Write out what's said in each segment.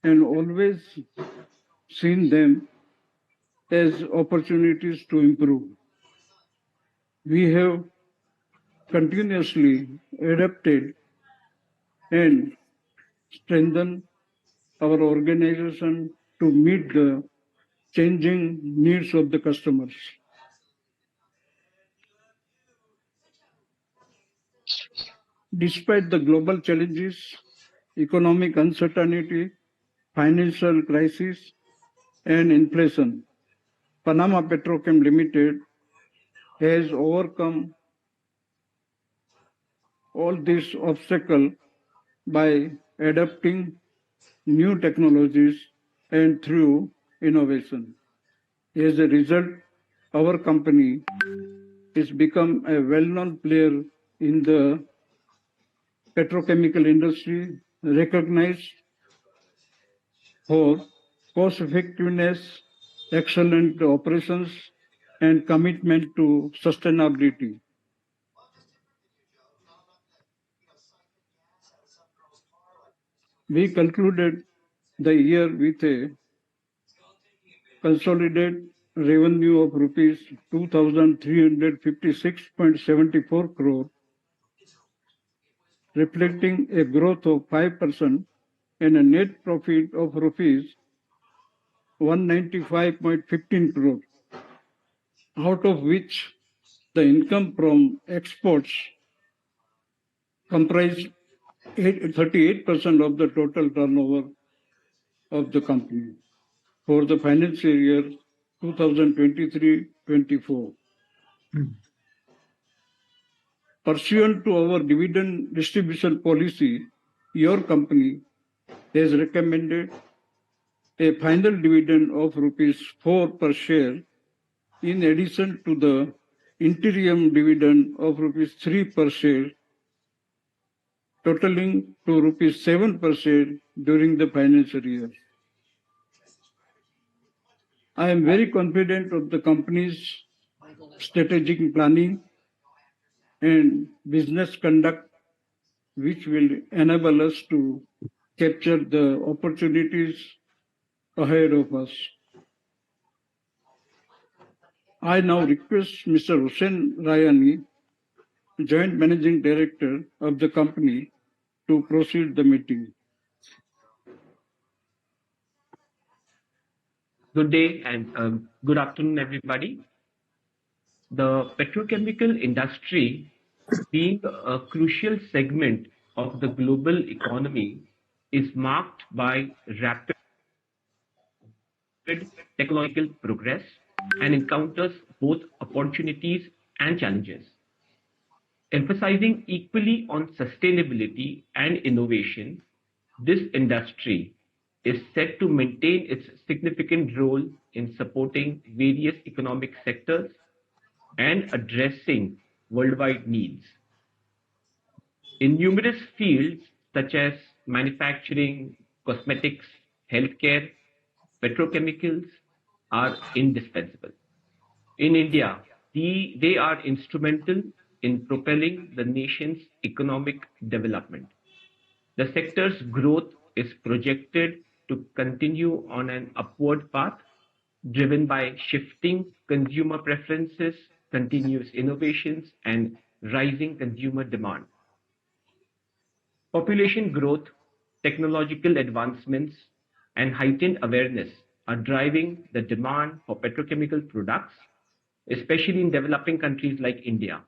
and always seen them as opportunities to improve. We have continuously adapted and strengthened our organization to meet the changing needs of the customers. Despite the global challenges, economic uncertainty, financial crisis, and inflation, Panama Petrochem Limited has overcome all these obstacles by adapting new technologies and through innovation. As a result, our company has become a well-known player in the petrochemical industry, recognized for cost effectiveness, excellent operations, and commitment to sustainability. We concluded the year with a consolidated revenue of rupees 2,356.74 crore, reflecting a growth of 5% and a net profit of rupees 195.15 crore, out of which the income from exports comprised 38% of the total turnover of the company for the financial year 2023-24. Pursuant to our dividend distribution policy, your company has recommended a final dividend of rupees 4 per share in addition to the interim dividend of rupees 3 per share, totaling to rupees 7 per share during the financial year. I am very confident of the company's strategic planning and business conduct, which will enable us to capture the opportunities ahead of us. I now request Mr. Hussain Rayani, Joint Managing Director of the company, to proceed the meeting. Good day and good afternoon, everybody. The petrochemical industry, being a crucial segment of the global economy, is marked by rapid technological progress and encounters both opportunities and challenges. Emphasizing equally on sustainability and innovation, this industry is set to maintain its significant role in supporting various economic sectors and addressing worldwide needs. In numerous fields such as manufacturing, cosmetics, healthcare, petrochemicals are indispensable. In India, they are instrumental in propelling the nation's economic development. The sector's growth is projected to continue on an upward path, driven by shifting consumer preferences, continuous innovations, and rising consumer demand. Population growth, technological advancements, and heightened awareness are driving the demand for petrochemical products, especially in developing countries like India.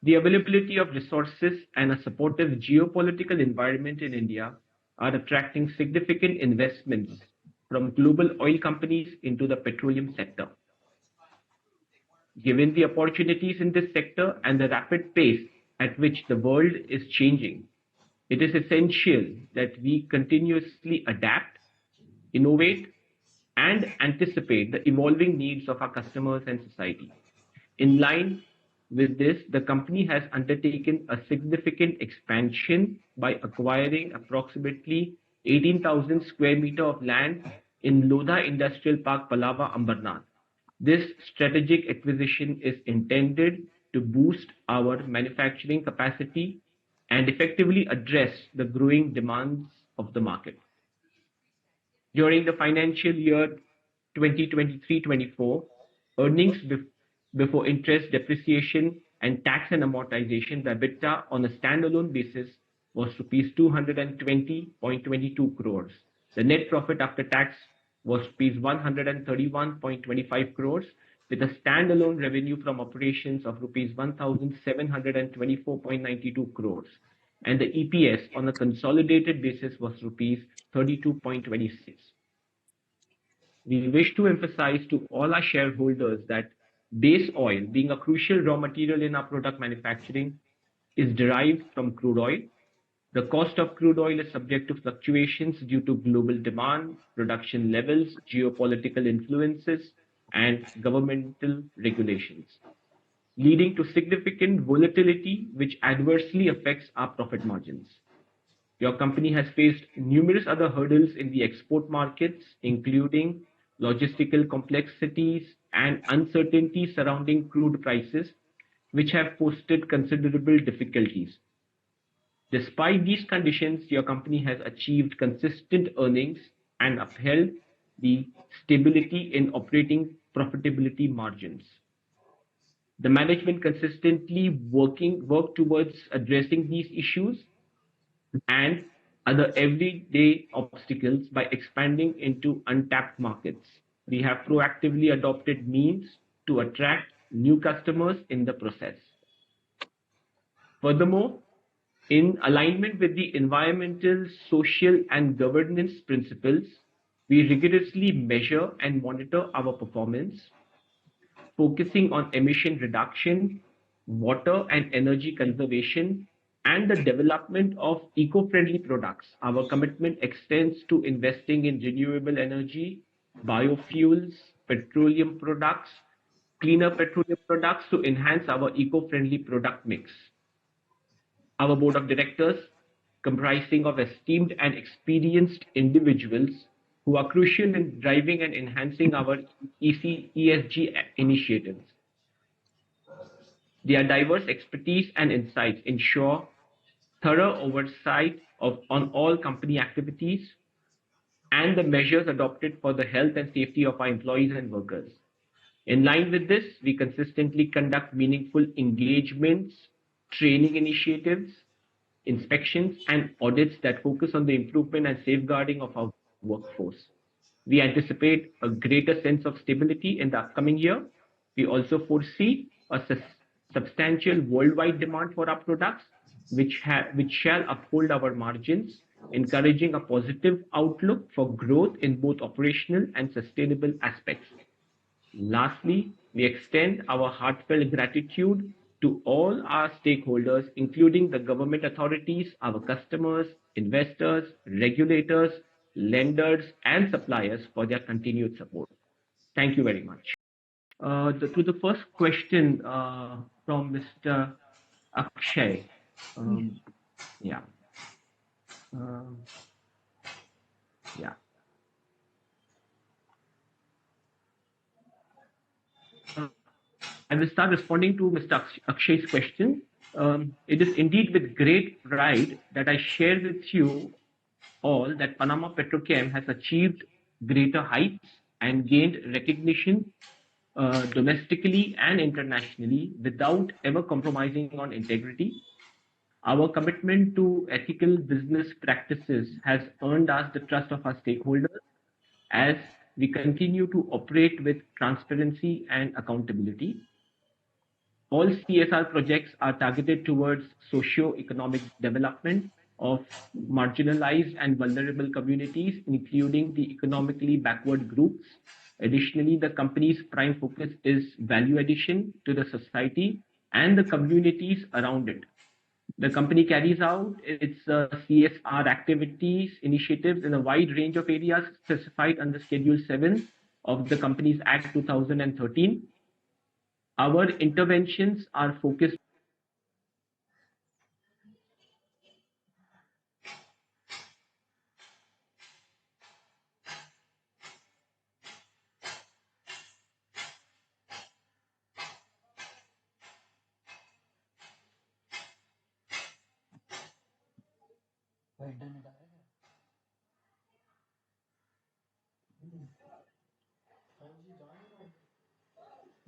The availability of resources and a supportive geopolitical environment in India are attracting significant investments from global oil companies into the petroleum sector. Given the opportunities in this sector and the rapid pace at which the world is changing, it is essential that we continuously adapt, innovate, and anticipate the evolving needs of our customers and society. In line with this, the company has undertaken a significant expansion by acquiring approximately 18,000 square meters of land in Lodha Industrial Park, Palava, Ambernath. This strategic acquisition is intended to boost our manufacturing capacity and effectively address the growing demands of the market. During the financial year 2023-24, earnings before interest, depreciation, and tax and amortization, the EBITDA on a standalone basis was rupees 220.22 crores. The net profit after tax was rupees 131.25 crores, with a standalone revenue from operations of rupees 1,724.92 crores, and the EPS on a consolidated basis was rupees 32.26. We wish to emphasize to all our shareholders that base oil, being a crucial raw material in our product manufacturing, is derived from crude oil. The cost of crude oil is subject to fluctuations due to global demand, production levels, geopolitical influences, and governmental regulations, leading to significant volatility which adversely affects our profit margins. Your company has faced numerous other hurdles in the export markets, including logistical complexities and uncertainty surrounding crude prices, which have posed considerable difficulties. Despite these conditions, your company has achieved consistent earnings and upheld the stability in operating profitability margins. The management consistently work towards addressing these issues and other everyday obstacles by expanding into untapped markets. We have proactively adopted means to attract new customers in the process. Furthermore, in alignment with the environmental, social, and governance principles, we rigorously measure and monitor our performance, focusing on emission reduction, water and energy conservation, and the development of eco-friendly products. Our commitment extends to investing in renewable energy, biofuels, petroleum products, cleaner petroleum products to enhance our eco-friendly product mix. Our board of directors, comprising of esteemed and experienced individuals who are crucial in driving and enhancing our ESG initiatives. Their diverse expertise and insights ensure thorough oversight on all company activities and the measures adopted for the health and safety of our employees and workers. In line with this, we consistently conduct meaningful engagements, training initiatives, inspections, and audits that focus on the improvement and safeguarding of our workforce. We anticipate a greater sense of stability in the upcoming year. We also foresee a substantial worldwide demand for our products, which shall uphold our margins, encouraging a positive outlook for growth in both operational and sustainable aspects. Lastly, we extend our heartfelt gratitude to all our stakeholders, including the government authorities, our customers, investors, regulators, lenders, and suppliers for their continued support. Thank you very much. To the first question from Mr. Akshay. Yeah. Yeah. I will start responding to Mr. Akshay's question. It is indeed with great pride that I share with you all that Panama Petrochem has achieved greater heights and gained recognition domestically and internationally without ever compromising on integrity. Our commitment to ethical business practices has earned us the trust of our stakeholders as we continue to operate with transparency and accountability. All CSR projects are targeted towards socio-economic development of marginalized and vulnerable communities, including the economically backward groups. Additionally, the company's prime focus is value addition to the society and the communities around it. The company carries out its CSR activities, initiatives in a wide range of areas specified under Schedule 7 of the Companies Act 2013. Our interventions are focused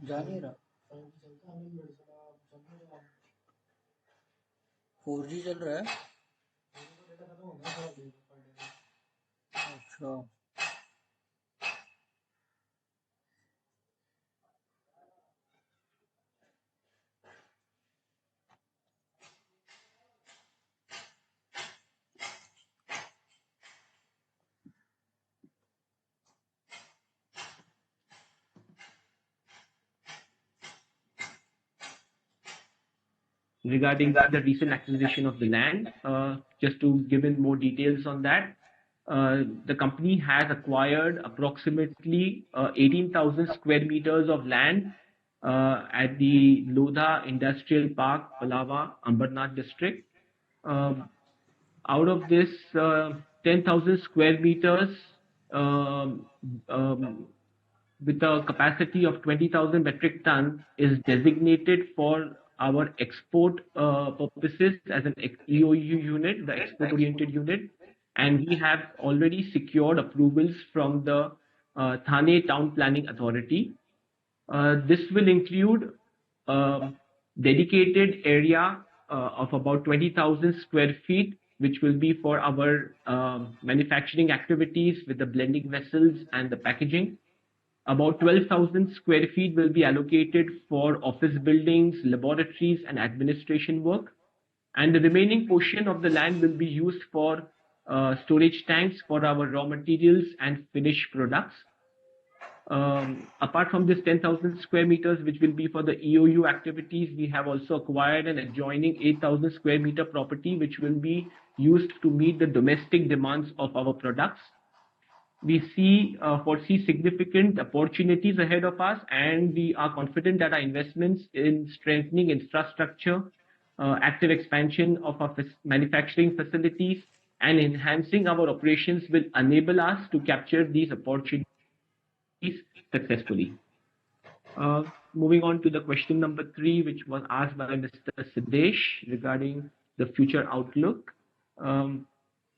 जा नहीं रहा। 4G चल रहा है। अच्छा, regarding the recent acquisition of the land. Just to give in more details on that, the company has acquired approximately 18,000 square meters of land at the Lodha Industrial Park, Palava, Ambernath district. Out of this, 10,000 square meters um, um, with a capacity of 20,000 metric tons is designated for our export purposes as an EOU unit, the export-oriented unit, and we have already secured approvals from the Thane Town Planning Authority. This will include dedicated area of about 20,000 square feet, which will be for our manufacturing activities with the blending vessels and the packaging. About 12,000 square feet will be allocated for office buildings, laboratories, and administration work. And the remaining portion of the land will be used for storage tanks for our raw materials and finished products. Apart from this 10,000 square meters, which will be for the EOU activities, we have also acquired an adjoining 8,000 square meter property, which will be used to meet the domestic demands of our products. We foresee significant opportunities ahead of us, and we are confident that our investments in strengthening infrastructure, active expansion of our manufacturing facilities, and enhancing our operations will enable us to capture these opportunities successfully. Moving on to the question number 3, which was asked by Mr. Siddesh regarding the future outlook.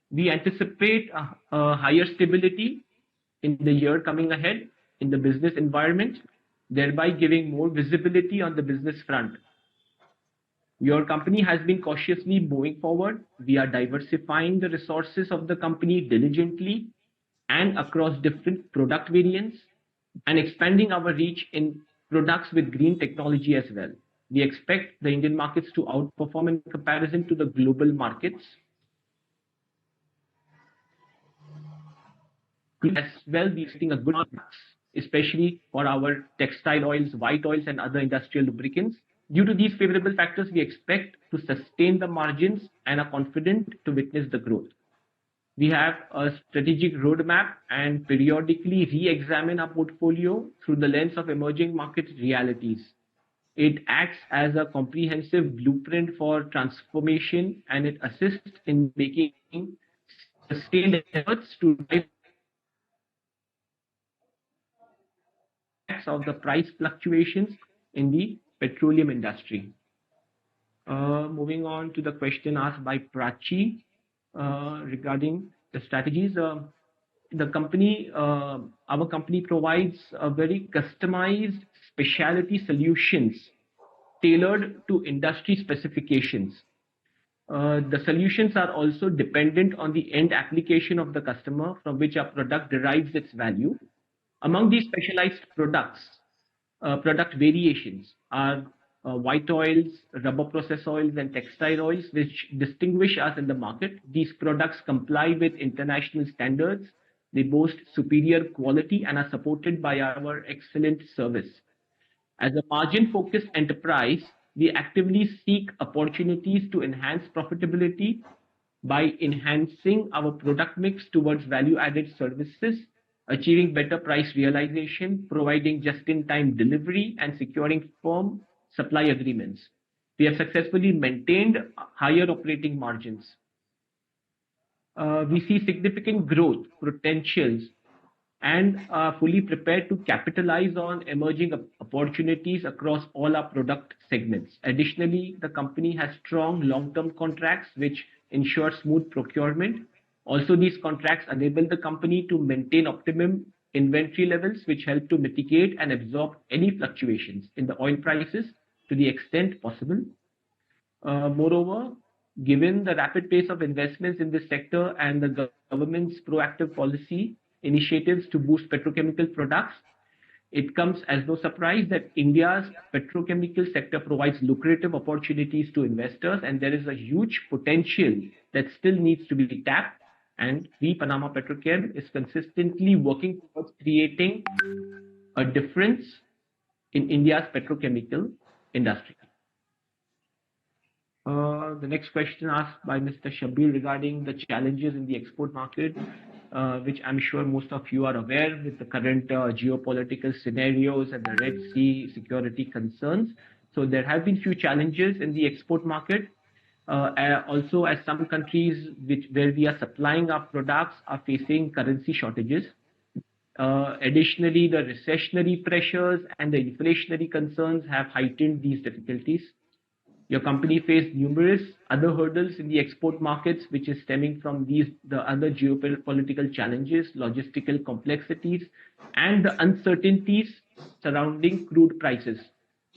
We anticipate a higher stability in the year coming ahead in the business environment, thereby giving more visibility on the business front. Your company has been cautiously moving forward. We are diversifying the resources of the company diligently and across different product variants and expanding our reach in products with green technology as well. We expect the Indian markets to outperform in comparison to the global markets. As well, we are seeing a good marks, especially for our textile oils, white oils, and other industrial lubricants. Due to these favorable factors, we expect to sustain the margins and are confident to witness the growth. We have a strategic roadmap and periodically re-examine our portfolio through the lens of emerging market realities. It acts as a comprehensive blueprint for transformation, and it assists in making sustained efforts to drive of the price fluctuations in the petroleum industry. Moving on to the question asked by Prachi regarding the strategies. Our company provides a very customized specialty solutions tailored to industry specifications. The solutions are also dependent on the end application of the customer from which our product derives its value. Among these specialized products, product variations are white oils, rubber process oils, and textile oils, which distinguish us in the market. These products comply with international standards. They boast superior quality and are supported by our excellent service. As a margin-focused enterprise, we actively seek opportunities to enhance profitability by enhancing our product mix towards value-added services, achieving better price realization, providing just-in-time delivery, and securing firm supply agreements. We have successfully maintained higher operating margins. We see significant growth potentials and are fully prepared to capitalize on emerging opportunities across all our product segments. Additionally, the company has strong long-term contracts which ensure smooth procurement. Also, these contracts enable the company to maintain optimum inventory levels, which help to mitigate and absorb any fluctuations in the oil prices to the extent possible. Moreover, given the rapid pace of investments in this sector and the government's proactive policy initiatives to boost petrochemical products, it comes as no surprise that India's petrochemical sector provides lucrative opportunities to investors, and there is a huge potential that still needs to be tapped. And we, Panama Petrochem, is consistently working towards creating a difference in India's petrochemical industry. The next question asked by Mr. Shabir regarding the challenges in the export market, which I'm sure most of you are aware with the current geopolitical scenarios and the Red Sea security concerns. So there have been few challenges in the export market. Also, as some countries where we are supplying our products are facing currency shortages. Additionally, the recessionary pressures and the inflationary concerns have heightened these difficulties. Your company faced numerous other hurdles in the export markets, which is stemming from the other geopolitical challenges, logistical complexities, and the uncertainties surrounding crude prices,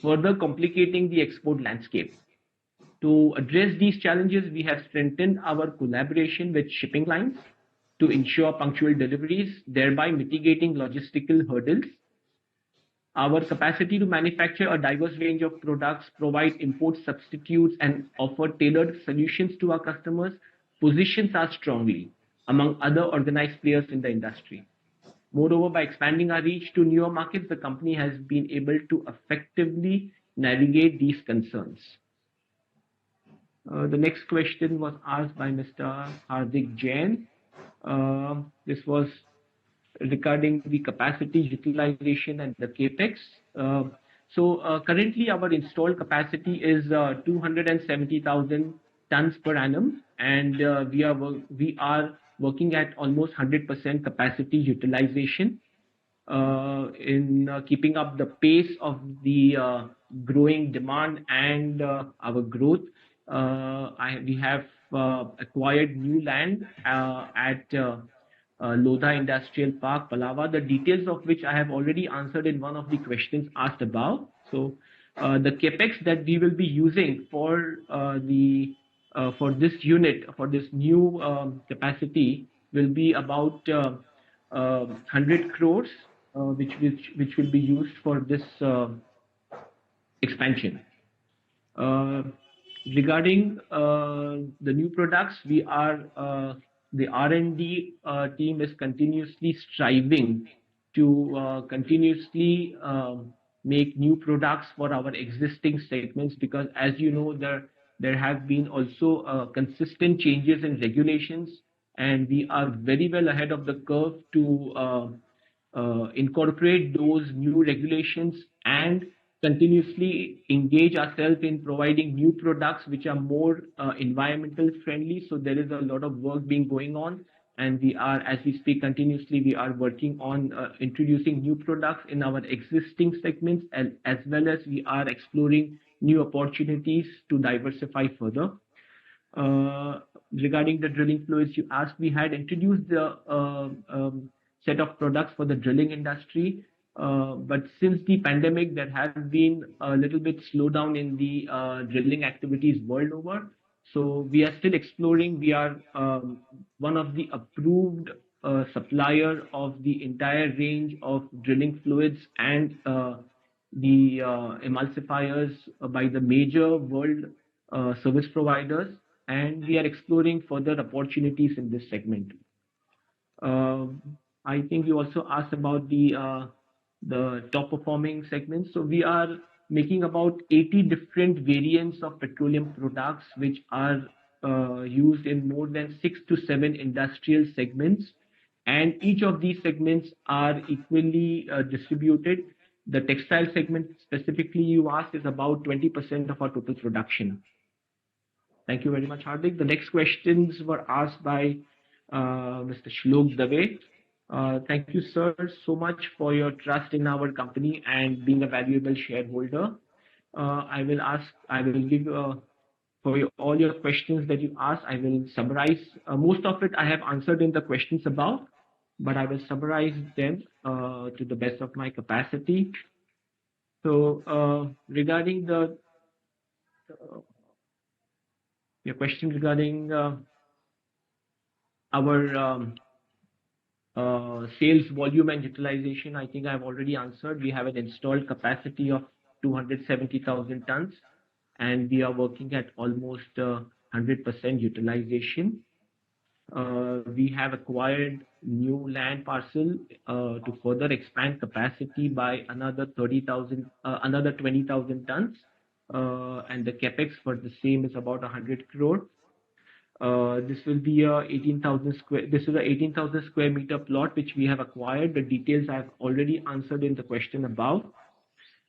further complicating the export landscape. To address these challenges, we have strengthened our collaboration with shipping lines to ensure punctual deliveries, thereby mitigating logistical hurdles. Our capacity to manufacture a diverse range of products, provide import substitutes, and offer tailored solutions to our customers positions us strongly among other organized players in the industry. Moreover, by expanding our reach to newer markets, the company has been able to effectively navigate these concerns. The next question was asked by Mr. Hardik Jain. This was regarding the capacity utilization and the capex. Currently our installed capacity is 270,000 tons per annum, and we are working at almost 100% capacity utilization in keeping up the pace of the growing demand and our growth. We have acquired new land at Lodha Industrial Park, Palava, the details of which I have already answered in one of the questions asked above. So the capex that we will be using for this unit, for this new capacity, will be about 100 crores, which will be used for this expansion. Regarding the new products, we are the R&D team is continuously striving to continuously make new products for our existing segments, because as you know, there have been also consistent changes in regulations, and we are very well ahead of the curve to incorporate those new regulations and continuously engage ourselves in providing new products which are more environmental friendly. So there is a lot of work being going on, and we are, as we speak, continuously we are working on introducing new products in our existing segments, as well as we are exploring new opportunities to diversify further. Regarding the drilling fluids you asked, we had introduced the set of products for the drilling industry. But since the pandemic, there has been a little bit slowdown in the drilling activities world over. So we are still exploring. We are one of the approved supplier of the entire range of drilling fluids and the emulsifiers by the major world service providers, and we are exploring further opportunities in this segment. I think you also asked about the top performing segments. So we are making about 80 different variants of petroleum products, which are used in more than 6 to 7 industrial segments, and each of these segments are equally distributed. The textile segment specifically you asked is about 20% of our total production. Thank you very much, Hardik. The next questions were asked by Mr. Shlok Dave. Thank you, sir, so much for your trust in our company and being a valuable shareholder. I will give all your questions that you asked. I will summarize. Most of it I have answered in the questions above, but I will summarize them to the best of my capacity. So regarding your question regarding our sales volume and utilization, I think I've already answered. We have an installed capacity of 270,000 tons, and we are working at almost 100% utilization. We have acquired new land parcel to further expand capacity by another 20,000 tons, and the capex for the same is about 100 crore. This will be a 18,000 square meter plot which we have acquired. The details I've already answered in the question above.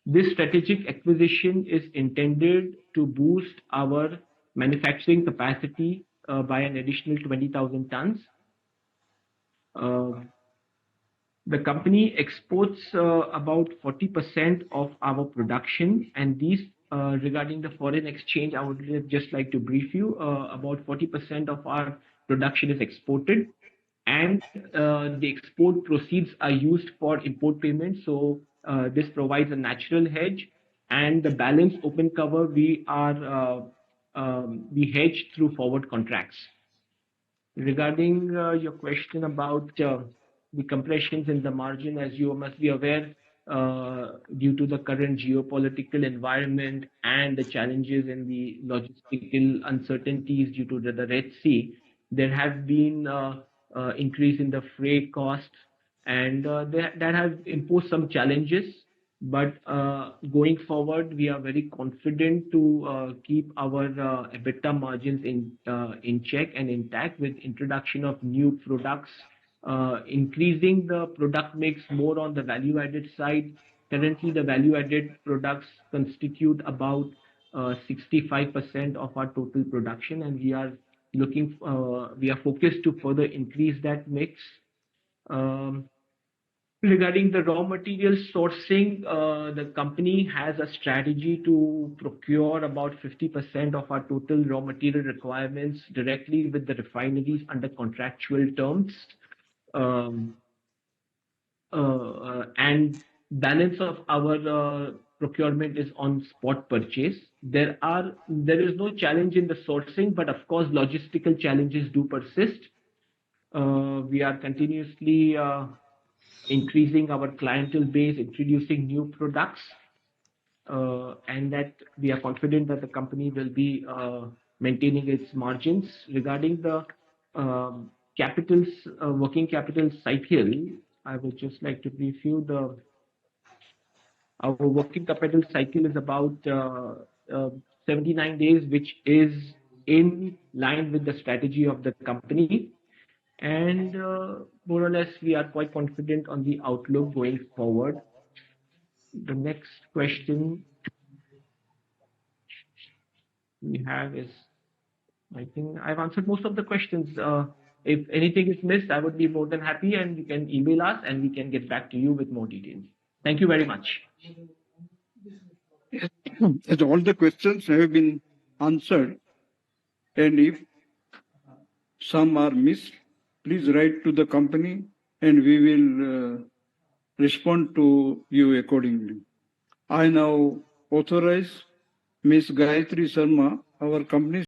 This strategic acquisition is intended to boost our manufacturing capacity by an additional 20,000 tons. The company exports about 40% of our production, and these regarding the foreign exchange, I would just like to brief you. About 40% of our production is exported, and the export proceeds are used for import payments. So this provides a natural hedge, and the balance open cover we hedge through forward contracts. Regarding your question about the compressions in the margin, as you must be aware, due to the current geopolitical environment and the challenges in the logistical uncertainties due to the Red Sea, there have been increase in the freight costs, and that has imposed some challenges. But going forward, we are very confident to keep our EBITDA margins in check and intact with introduction of new products, increasing the product mix more on the value-added side. Currently, the value-added products constitute about 65% of our total production, and we are focused to further increase that mix. Regarding the raw material sourcing, the company has a strategy to procure about 50% of our total raw material requirements directly with the refineries under contractual terms. And balance of our procurement is on spot purchase. There is no challenge in the sourcing, but of course, logistical challenges do persist. We are continuously increasing our clientele base, introducing new products, and that we are confident that the company will be maintaining its margins. Regarding the working capital cycle, I would just like to brief you. Our working capital cycle is about 79 days, which is in line with the strategy of the company. And more or less, we are quite confident on the outlook going forward. The next question we have is, I think I've answered most of the questions. If anything is missed, I would be more than happy, and you can email us, and we can get back to you with more details. Thank you very much. As all the questions have been answered, and if some are missed, please write to the company, and we will respond to you accordingly. I now authorize Ms. Gayatri Sharma, our company